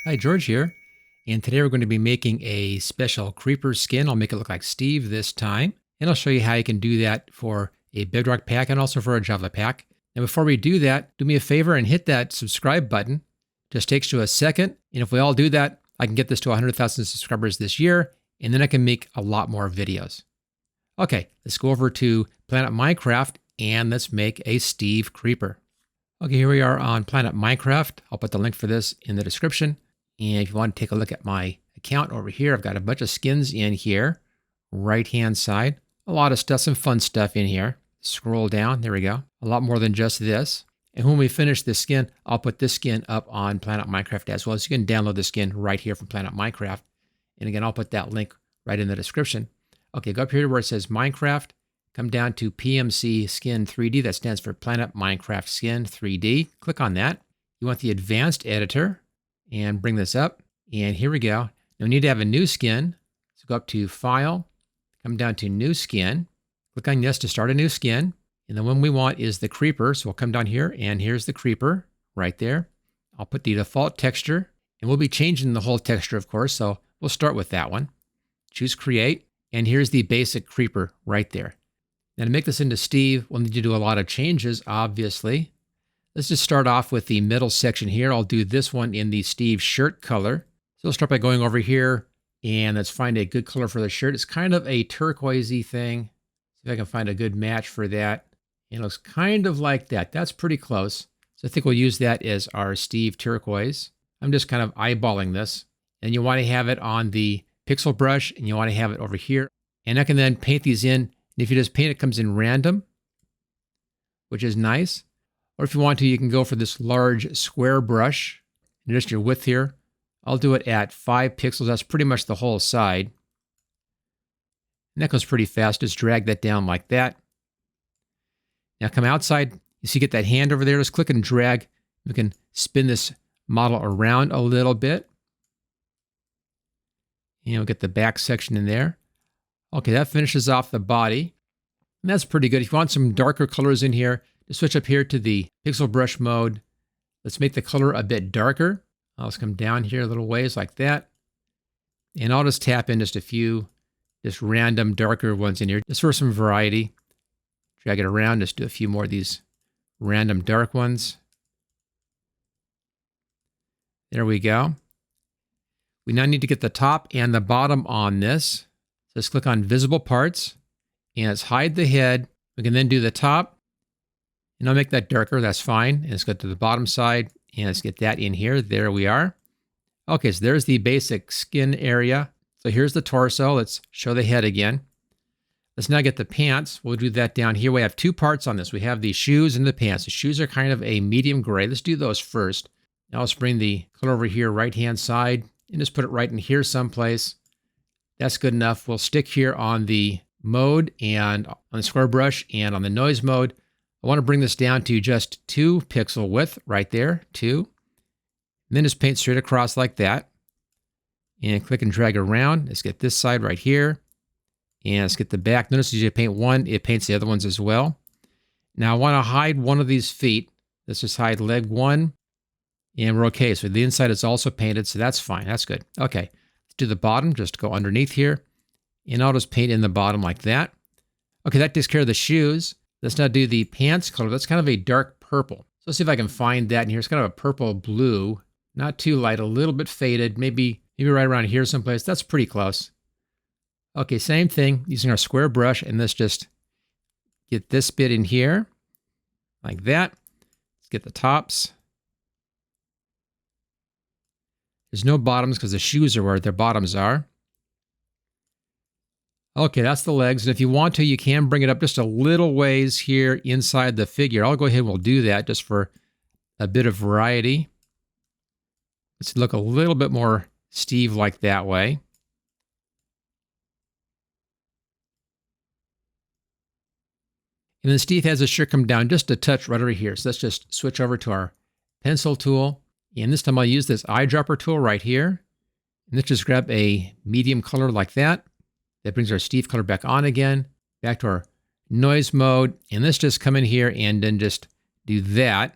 Hi, George here. And today we're going to be making a special creeper skin. I'll make it look like Steve this time. And I'll show you how you can do that for a Bedrock pack and also for a Java pack. And before we do that, do me a favor and hit that subscribe button. Just takes you a second. And if we all do that, I can get this to 100,000 subscribers this year. And then I can make a lot more videos. Okay, let's go over to Planet Minecraft and let's make a Steve creeper. Okay, here we are on Planet Minecraft. I'll put the link for this in the description. And if you want to take a look at my account over here, I've got a bunch of skins in here. Right-hand side. A lot of stuff, some fun stuff in here. Scroll down, there we go. A lot more than just this. And when we finish this skin, I'll put this skin up on Planet Minecraft as well. So you can download the skin right here from Planet Minecraft. And again, I'll put that link right in the description. Okay, go up here to where it says Minecraft. Come down to PMC Skin 3D. That stands for Planet Minecraft Skin 3D. Click on that. You want the advanced editor. And bring this up. And here we go. Now we need to have a new skin. So go up to File. Come down to New Skin. Click on Yes to start a new skin. And the one we want is the creeper. So we'll come down here and here's the creeper right there. I'll put the default texture. And we'll be changing the whole texture, of course. So we'll start with that one. Choose Create. And here's the basic creeper right there. Now to make this into Steve, we'll need to do a lot of changes, obviously. Let's just start off with the middle section here. I'll do this one in the Steve shirt color. So I'll start by going over here and let's find a good color for the shirt. It's kind of a turquoisey thing. See if I can find a good match for that. And it looks kind of like that. That's pretty close. So I think we'll use that as our Steve turquoise. I'm just kind of eyeballing this. And you want to have it on the pixel brush and you want to have it over here. And I can then paint these in. And if you just paint, it comes in random, which is nice. Or if you want to, you can go for this large square brush and just your width here. I'll do it at 5 pixels. That's pretty much the whole side. And that goes pretty fast. Just drag that down like that. Now come outside. You see, get that hand over there. Just click and drag. We can spin this model around a little bit. And we'll get the back section in there. Okay, that finishes off the body. And that's pretty good. If you want some darker colors in here, just switch up here to the pixel brush mode. Let's make the color a bit darker. I'll just come down here a little ways like that. And I'll just tap in just a few, just random darker ones in here, just for some variety. Drag it around, just do a few more of these random dark ones. There we go. We now need to get the top and the bottom on this. So let's click on Visible Parts, and let's hide the head. We can then do the top. And I'll make that darker, that's fine. And let's go to the bottom side and let's get that in here. There we are. Okay, so there's the basic skin area. So here's the torso. Let's show the head again. Let's now get the pants. We'll do that down here. We have 2 parts on this. We have the shoes and the pants. The shoes are kind of a medium gray. Let's do those first. Now let's bring the color over here, right-hand side, and just put it right in here someplace. That's good enough. We'll stick here on the mode and on the square brush and on the noise mode. I want to bring this down to just 2 pixel width right there, 2. And then just paint straight across like that. And click and drag around. Let's get this side right here. And let's get the back. Notice as you paint one, it paints the other ones as well. Now I want to hide one of these feet. Let's just hide leg 1. And we're okay. So the inside is also painted, so that's fine. That's good. Okay, let's do the bottom. Just go underneath here. And I'll just paint in the bottom like that. Okay, that takes care of the shoes. Let's now do the pants color. That's kind of a dark purple. So let's see if I can find that in here. It's kind of a purple blue, not too light, a little bit faded, maybe right around here someplace. That's pretty close. Okay, same thing, using our square brush, and let's just get this bit in here, like that. Let's get the tops. There's no bottoms because the shoes are where their bottoms are. Okay, that's the legs. And if you want to, you can bring it up just a little ways here inside the figure. I'll go ahead and we'll do that just for a bit of variety. Let's look a little bit more Steve-like that way. And then Steve has his shirt come down just a touch right over here. So let's just switch over to our pencil tool. And this time I'll use this eyedropper tool right here. And let's just grab a medium color like that. That brings our Steve color back on again, back to our noise mode. And let's just come in here and then just do that.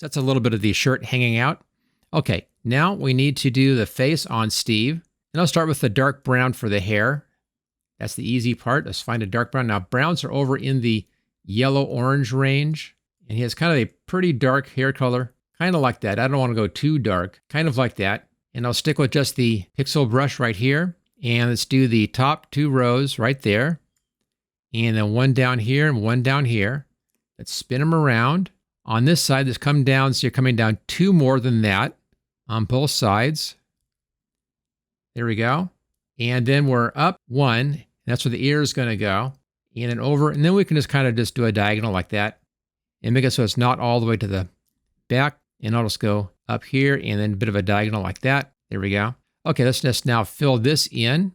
That's a little bit of the shirt hanging out. Okay, now we need to do the face on Steve. And I'll start with the dark brown for the hair. That's the easy part. Let's find a dark brown. Now, browns are over in the yellow-orange range. And he has kind of a pretty dark hair color. Kind of like that. I don't want to go too dark. Kind of like that. And I'll stick with just the pixel brush right here. And let's do the top 2 rows right there. And then one down here and one down here. Let's spin them around. On this side, let's come down. So you're coming down 2 more than that on both sides. There we go. And then we're up 1. That's where the ear is going to go. And then over. And then we can just kind of just do a diagonal like that. And make it so it's not all the way to the back. And I'll just go up here and then a bit of a diagonal like that. There we go. Okay, let's just now fill this in.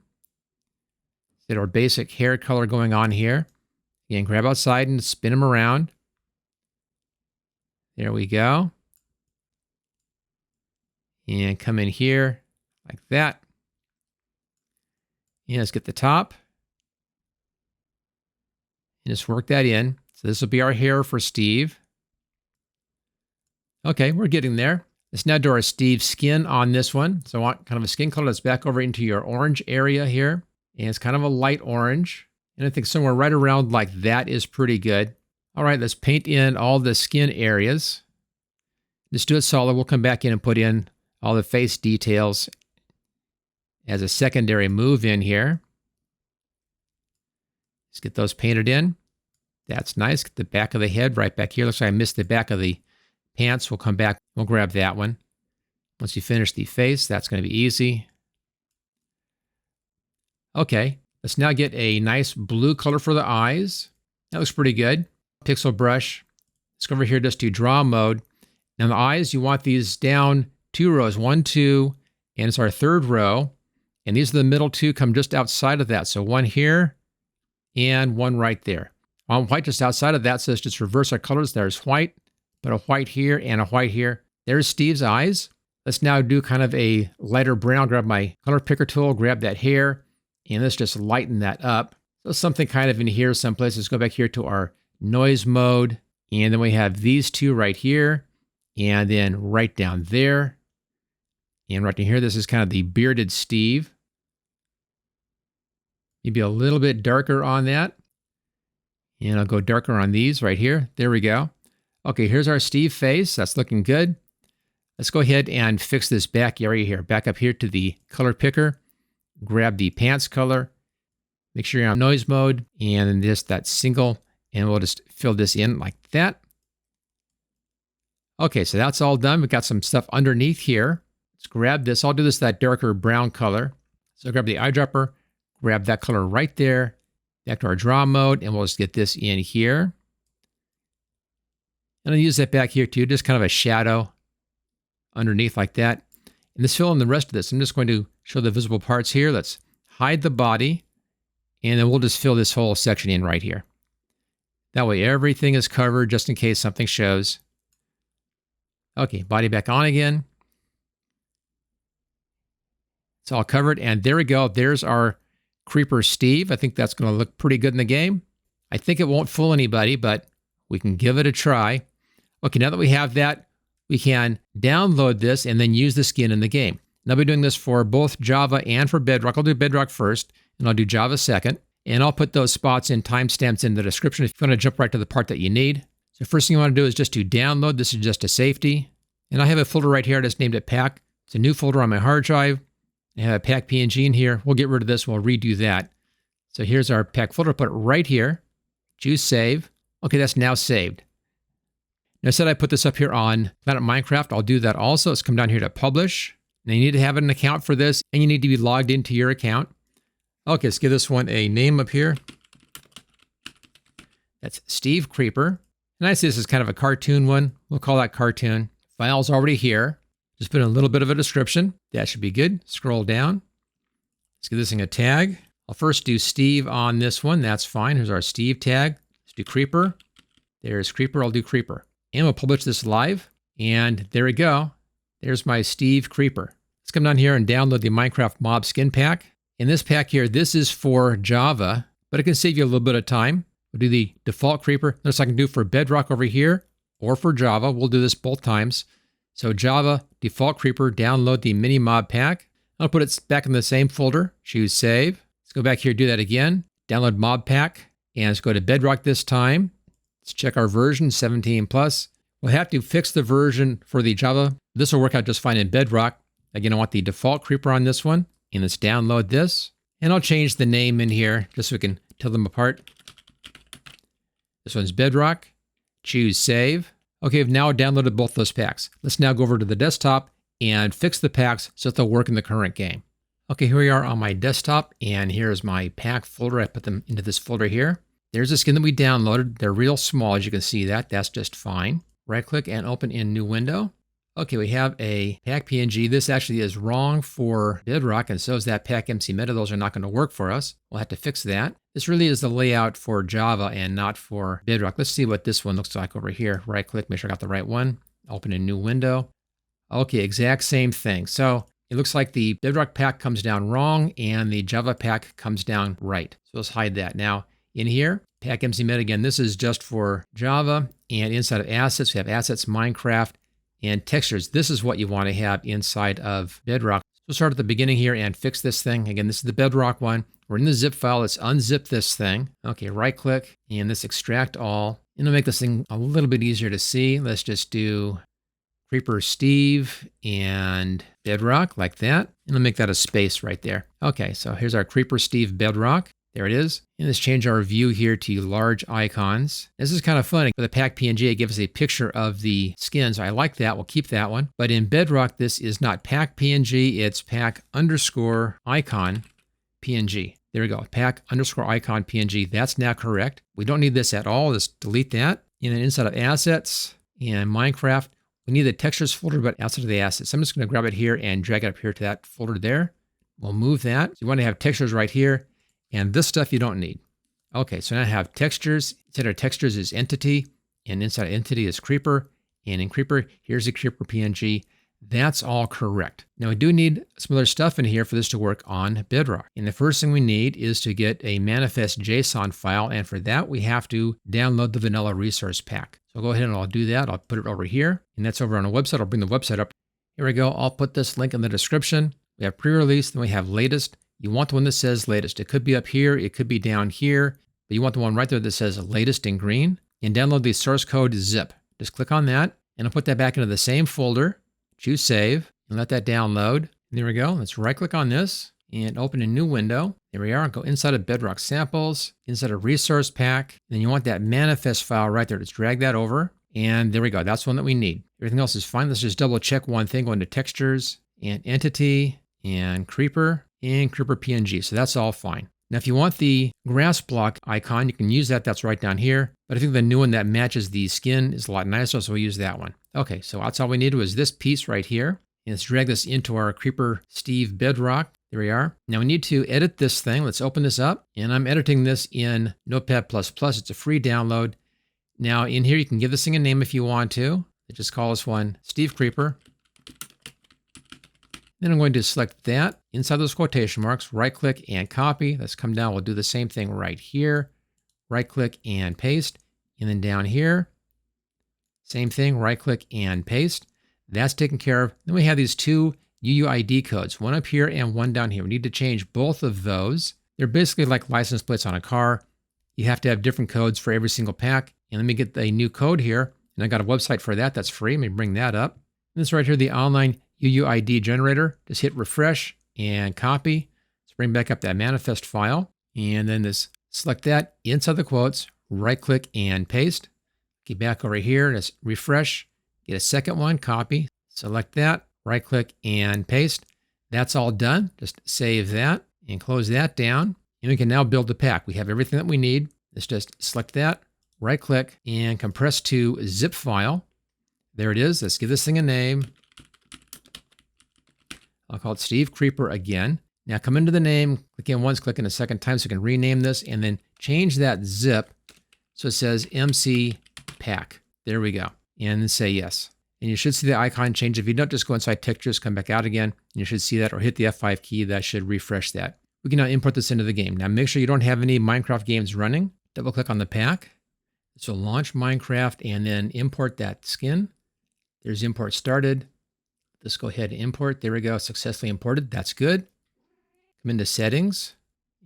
Get our basic hair color going on here. Again, grab outside and spin them around. There we go. And come in here like that. And let's get the top. And just work that in. So this will be our hair for Steve. Okay, we're getting there. Let's now do our Steve skin on this one. So I want kind of a skin color that's back over into your orange area here. And it's kind of a light orange. And I think somewhere right around like that is pretty good. All right, let's paint in all the skin areas. Just do it solid. We'll come back in and put in all the face details as a secondary move in here. Let's get those painted in. That's nice. Get the back of the head right back here. Looks like I missed the back of the pants. We'll come back. We'll grab that one. Once you finish the face, that's going to be easy. Okay, let's now get a nice blue color for the eyes. That looks pretty good. Pixel brush. Let's go over here just to draw mode. Now the eyes, you want these down 2 rows. 1, 2, and it's our 3rd row. And these are the middle 2 come just outside of that. So 1 here and 1 right there. On white just outside of that, so let's just reverse our colors. There's white, but a white here and a white here. There's Steve's eyes. Let's now do kind of a lighter brown. Grab my color picker tool, grab that hair, and let's just lighten that up. So something kind of in here someplace. Let's go back here to our noise mode. And then we have these 2 right here. And then right down there. And right down here, this is kind of the bearded Steve. Maybe a little bit darker on that. And I'll go darker on these right here. There we go. Okay, here's our Steve face. That's looking good. Let's go ahead and fix this back area here. Back up here to the color picker. Grab the pants color. Make sure you're on noise mode. And then just that single. And we'll just fill this in like that. Okay, so that's all done. We've got some stuff underneath here. Let's grab this. I'll do this that darker brown color. So grab the eyedropper. Grab that color right there. Back to our draw mode, and we'll just get this in here. And I'll use that back here too, just kind of a shadow underneath like that. And let's fill in the rest of this. I'm just going to show the visible parts here. Let's hide the body, and then we'll just fill this whole section in right here. That way everything is covered just in case something shows. Okay, body back on again. It's all covered, and there we go. There's our Creeper Steve. I think that's going to look pretty good in the game. I think it won't fool anybody, but we can give it a try. Okay, now that we have that, we can download this and then use the skin in the game. And I'll be doing this for both Java and for Bedrock. I'll do Bedrock first, and I'll do Java second. And I'll put those spots and timestamps in the description if you want to jump right to the part that you need. So first thing you want to do is just to download. This is just a safety. And I have a folder right here. I just named it Pack. It's a new folder on my hard drive. I have a pack PNG in here. We'll get rid of this. We'll redo that. So here's our pack folder. Put it right here. Choose save. Okay, that's now saved. Now I said I put this up here on Planet Minecraft. I'll do that also. Let's come down here to publish. Now you need to have an account for this, and you need to be logged into your account. Okay, let's give this one a name up here. That's Steve Creeper. And I see this is kind of a cartoon one. We'll call that cartoon. File's already here. Just put in a little bit of a description. That should be good. Scroll down. Let's give this thing a tag. I'll first do Steve on this one. That's fine. Here's our Steve tag. Let's do Creeper. There's Creeper. I'll do Creeper. And we'll publish this live. And there we go. There's my Steve Creeper. Let's come down here and download the Minecraft Mob Skin Pack. In this pack here, this is for Java, but it can save you a little bit of time. We'll do the default Creeper. Notice I can do for Bedrock over here, or for Java. We'll do this both times. So Java, default creeper, download the mini mob pack. I'll put it back in the same folder, choose save. Let's go back here, do that again. Download mob pack, and let's go to Bedrock this time. Let's check our version, 17 plus. We'll have to fix the version for the Java. This will work out just fine in Bedrock. Again, I want the default creeper on this one, and let's download this. And I'll change the name in here just so we can tell them apart. This one's Bedrock. Choose save. Okay, I've now downloaded both those packs. Let's now go over to the desktop and fix the packs so that they'll work in the current game. Okay, here we are on my desktop, and here's my pack folder. I put them into this folder here. There's the skin that we downloaded. They're real small, as you can see that. That's just fine. Right-click and open in new window. Okay, we have a pack PNG. This actually is wrong for Bedrock, and so is that pack MC meta. Those are not going to work for us. We'll have to fix that. This really is the layout for Java and not for Bedrock. Let's see what this one looks like over here. Right-click, make sure I got the right one. Open a new window. Okay, exact same thing. So it looks like the Bedrock pack comes down wrong and the Java pack comes down right. So let's hide that. Now, in here, pack MC meta, again, this is just for Java. And inside of assets, we have assets, Minecraft, and textures. This is what you want to have inside of Bedrock. So we'll start at the beginning here and fix this thing. Again, this is the Bedrock one. We're in the zip file. Let's unzip this thing. Okay, right click and let's extract all. And it'll make this thing a little bit easier to see. Let's just do Creeper Steve and Bedrock like that. And I'll make that a space right there. Okay, so here's our Creeper Steve Bedrock. There it is. And let's change our view here to large icons. This is kind of funny. For the pack PNG, it gives us a picture of the skins. I like that. We'll keep that one. But in Bedrock, this is not pack PNG. It's pack underscore icon PNG. There we go. Pack underscore icon PNG. That's now correct. We don't need this at all. Let's delete that. And then inside of assets and Minecraft, we need the textures folder, but outside of the assets. I'm just going to grab it here and drag it up here to that folder there. We'll move that. So you want to have textures right here. And this stuff you don't need. Okay, so now I have textures. Inside our textures is entity, and inside entity is creeper. And in creeper, here's the creeper PNG. That's all correct. Now we do need some other stuff in here for this to work on Bedrock. And the first thing we need is to get a manifest JSON file. And for that, we have to download the vanilla resource pack. So I'll go ahead and I'll do that. I'll put it over here. And that's over on a website. I'll bring the website up. Here we go. I'll put this link in the description. We have pre-release, then we have latest. You want the one that says latest. It could be up here, it could be down here, but you want the one right there that says latest in green. And download the source code zip. Just click on that, and I'll put that back into the same folder. Choose save, and let that download. And there we go. Let's right-click on this, and open a new window. There we are. Go inside of Bedrock Samples, inside of Resource Pack. Then you want that manifest file right there. Just drag that over, and there we go. That's the one that we need. Everything else is fine. Let's just double-check one thing. Go into Textures, and Entity, and Creeper PNG. So that's all fine. Now, if you want the grass block icon, you can use that. That's right down here. But I think the new one that matches the skin is a lot nicer, so we'll use that one. Okay, so that's all we needed was this piece right here. And let's drag this into our Creeper Steve Bedrock. There we are. Now we need to edit this thing. Let's open this up. And I'm editing this in Notepad++. It's a free download. Now in here, you can give this thing a name if you want to. Let's just call this one Steve Creeper. Then I'm going to select that inside those quotation marks, right click and copy. Let's come down. We'll do the same thing right here. Right click and paste. And then down here, same thing, right click and paste. That's taken care of. Then we have these two UUID codes, one up here and one down here. We need to change both of those. They're basically like license plates on a car. You have to have different codes for every single pack. And let me get a new code here. And I got a website for that. That's free. Let me bring that up. And this right here, the online UUID generator. Just hit refresh and copy. Let's bring back up that manifest file. And then this, select that inside the quotes, right click and paste. Get back over here, let's refresh, get a second one, copy, select that, right click and paste. That's all done. Just save that and close that down. And we can now build the pack. We have everything that we need. Let's just select that, right click and compress to zip file. There it is. Let's give this thing a name. I'll call it Steve Creeper again. Now come into the name, click in once, click in a second time so we can rename this, and then change that zip so it says MC Pack. There we go. And then say yes. And you should see the icon change. If you don't, just go inside textures, come back out again, and you should see that, or hit the F5 key. That should refresh that. We can now import this into the game. Now make sure you don't have any Minecraft games running. Double click on the pack. So launch Minecraft and then import that skin. There's import started. Let's go ahead and import. There we go. Successfully imported. That's good. Come into settings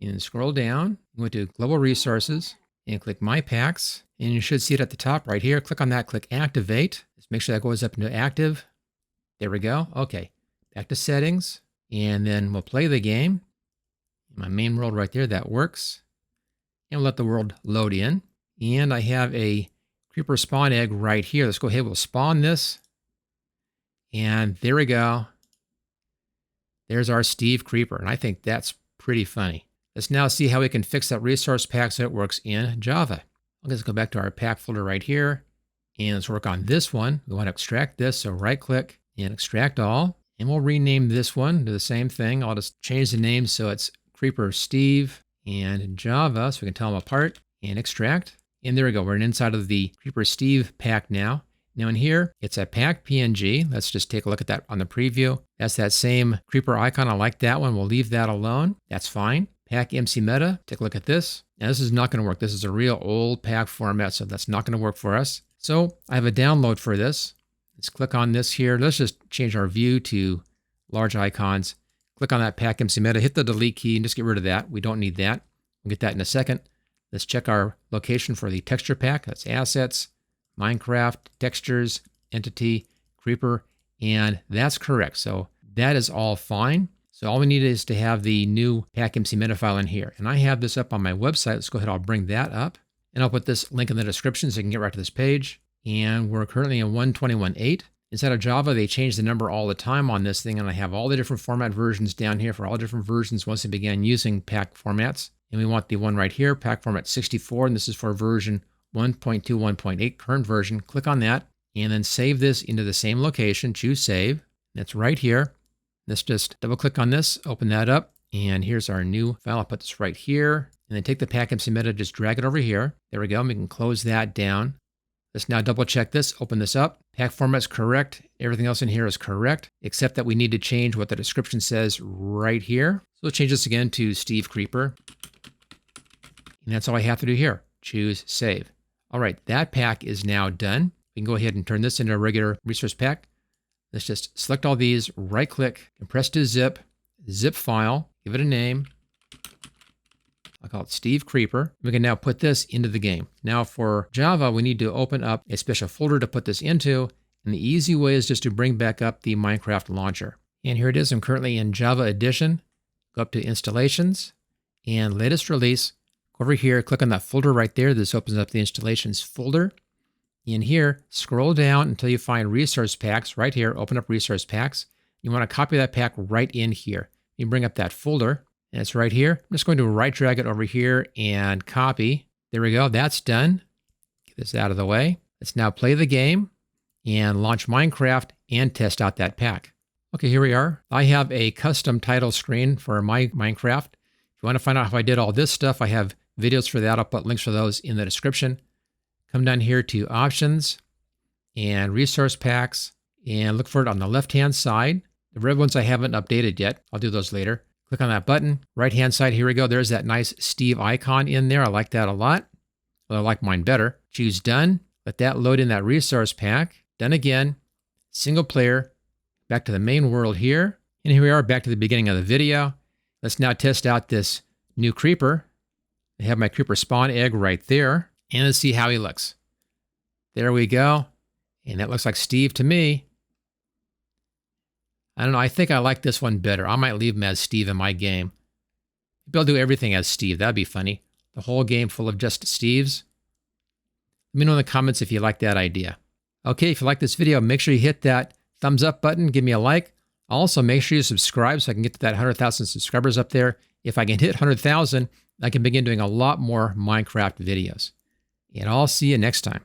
and scroll down. Go to global resources and click my packs. And you should see it at the top right here. Click on that. Click activate. Let's make sure that goes up into active. There we go. Okay. Back to settings. And then we'll play the game. My main world right there. That works. And we'll let the world load in. And I have a creeper spawn egg right here. Let's go ahead. We'll spawn this. And there we go. There's our Steve Creeper. And I think that's pretty funny. Let's now see how we can fix that resource pack so it works in Java. Let's go back to our pack folder right here. And let's work on this one. We want to extract this. So right click and extract all. And we'll rename this one to the same thing. I'll just change the name so it's Creeper Steve and Java so we can tell them apart. And extract. And there we go. We're inside of the Creeper Steve pack now. Now in here, it's a pack PNG. Let's just take a look at that on the preview. That's that same creeper icon. I like that one. We'll leave that alone. That's fine. Pack MC Meta. Take a look at this. Now this is not going to work. This is a real old pack format, so that's not going to work for us. So I have a download for this. Let's click on this here. Let's just change our view to large icons. Click on that pack MC Meta. Hit the delete key and just get rid of that. We don't need that. We'll get that in a second. Let's check our location for the texture pack. That's assets, Minecraft, textures, entity, creeper, and that's correct. So that is all fine. So all we need is to have the new pack MC Meta file in here. And I have this up on my website. Let's go ahead. I'll bring that up. And I'll put this link in the description so you can get right to this page. And we're currently in 121.8. Inside of Java, they change the number all the time on this thing. And I have all the different format versions down here for all different versions once they began using pack formats. And we want the one right here, pack format 64, and this is for version 1.21.8, current version. Click on that, and then save this into the same location. Choose save. That's right here. Let's just double click on this, open that up, and here's our new file. I'll put this right here, and then take the pack MC Meta, just drag it over here. There we go. We can close that down. Let's now double check this, open this up. Pack format's correct. Everything else in here is correct, except that we need to change what the description says right here. So let's change this again to Steve Creeper. And that's all I have to do here. Choose save. All right, that pack is now done. We can go ahead and turn this into a regular resource pack. Let's just select all these, right click, compress to zip, zip file, give it a name. I'll call it Steve Creeper. We can now put this into the game. Now for Java, we need to open up a special folder to put this into. And the easy way is just to bring back up the Minecraft launcher. And here it is. I'm currently in Java Edition. Go up to installations and latest release. Over here, click on that folder right there. This opens up the installations folder. In here, scroll down until you find resource packs. Right here, open up resource packs. You want to copy that pack right in here. You bring up that folder, and it's right here. I'm just going to right drag it over here and copy. There we go. That's done. Get this out of the way. Let's now play the game and launch Minecraft and test out that pack. Okay, here we are. I have a custom title screen for my Minecraft. If you want to find out how I did all this stuff, I have videos for that. I'll put links for those in the description. Come down here to options and resource packs and look for it on the left-hand side. The red ones I haven't updated yet. I'll do those later. Click on that button. Right-hand side, here we go. There's that nice Steve icon in there. I like that a lot. Well, I like mine better. Choose done. Let that load in that resource pack. Done again. Single player. Back to the main world here. And here we are back to the beginning of the video. Let's now test out this new creeper. I have my creeper spawn egg right there. And let's see how he looks. There we go. And that looks like Steve to me. I don't know. I think I like this one better. I might leave him as Steve in my game. Maybe I'll do everything as Steve. That'd be funny. The whole game full of just Steves. Let me know in the comments if you like that idea. Okay, if you like this video, make sure you hit that thumbs up button. Give me a like. Also, make sure you subscribe so I can get to that 100,000 subscribers up there. If I can hit 100,000, I can begin doing a lot more Minecraft videos. And I'll see you next time.